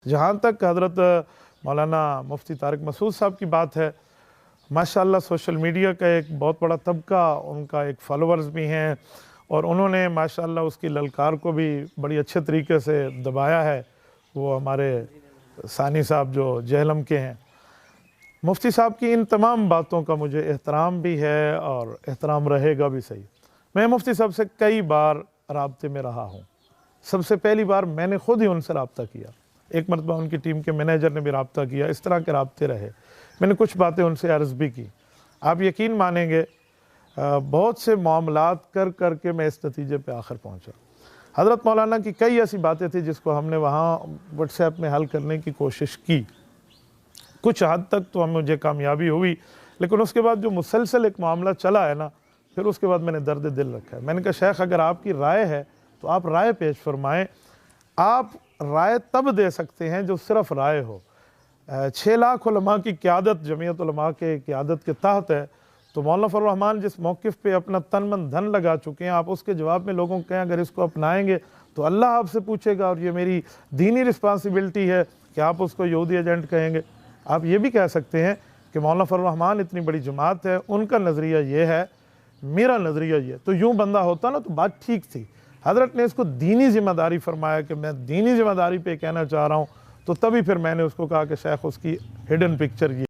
जहाँ तक हज़रत मौलाना मुफ्ती तारिक मसूद साहब की बात है, माशाअल्लाह सोशल मीडिया का एक बहुत बड़ा तबका, उनका एक फॉलोअर्स भी हैं और उन्होंने माशाअल्लाह उसकी ललकार को भी बड़ी अच्छे तरीके से दबाया है। वो हमारे सानी साहब जो जेहलम के हैं, मुफ्ती साहब की इन तमाम बातों का मुझे एहतराम भी है और एहतराम रहेगा भी। सही, मैं मुफ्ती साहब से कई बार राब्ते में रहा हूँ। सबसे पहली बार मैंने ख़ुद ही उनसे रब्ता किया, एक मरतबा उनकी टीम के मैनेजर ने भी रब्ता किया, इस तरह के राब्ते रहे। मैंने कुछ बातें उनसे अर्ज़ भी की। आप यकीन मानेंगे बहुत से मामलात कर कर के मैं इस नतीजे पे आखिर पहुँचा। हज़रत मौलाना की कई ऐसी बातें थी जिसको हमने वहाँ व्हाट्सएप में हल करने की कोशिश की। कुछ हद तक तो मुझे कामयाबी हुई, लेकिन उसके बाद जो मुसलसल एक मामला चला है ना, फिर उसके बाद मैंने दर्द दिल रखा है। मैंने कहा शेख, अगर आपकी राय है तो आप राय पेश फरमाएँ। आप राय तब दे सकते हैं जो सिर्फ़ राय हो। 6 लाख उलमा की क़यादत जमीयत उलमा के क़यादत के तहत है, तो मौलाना फ़ज़लुर रहमान जिस मौक़िफ़ पे अपना तन मन धन लगा चुके हैं, आप उसके जवाब में लोगों को कहें अगर इसको अपनाएंगे तो अल्लाह आपसे पूछेगा और ये मेरी दीनी रिस्पॉन्सिबिलिटी है कि आप उसको यहूदी एजेंट कहेंगे। आप ये भी कह सकते हैं कि मौलाना फ़ज़लुर रहमान इतनी बड़ी जमात है, उनका नज़रिया ये है, मेरा नज़रिया ये। तो यूँ बंदा होता ना तो बात ठीक थी। हज़रत ने इसको दीनी ज़िम्मेदारी फरमाया कि मैं दीनी ज़िम्मेदारी पे कहना चाह रहा हूँ, तो तभी फिर मैंने उसको कहा कि शेख उसकी हिडन पिक्चर ये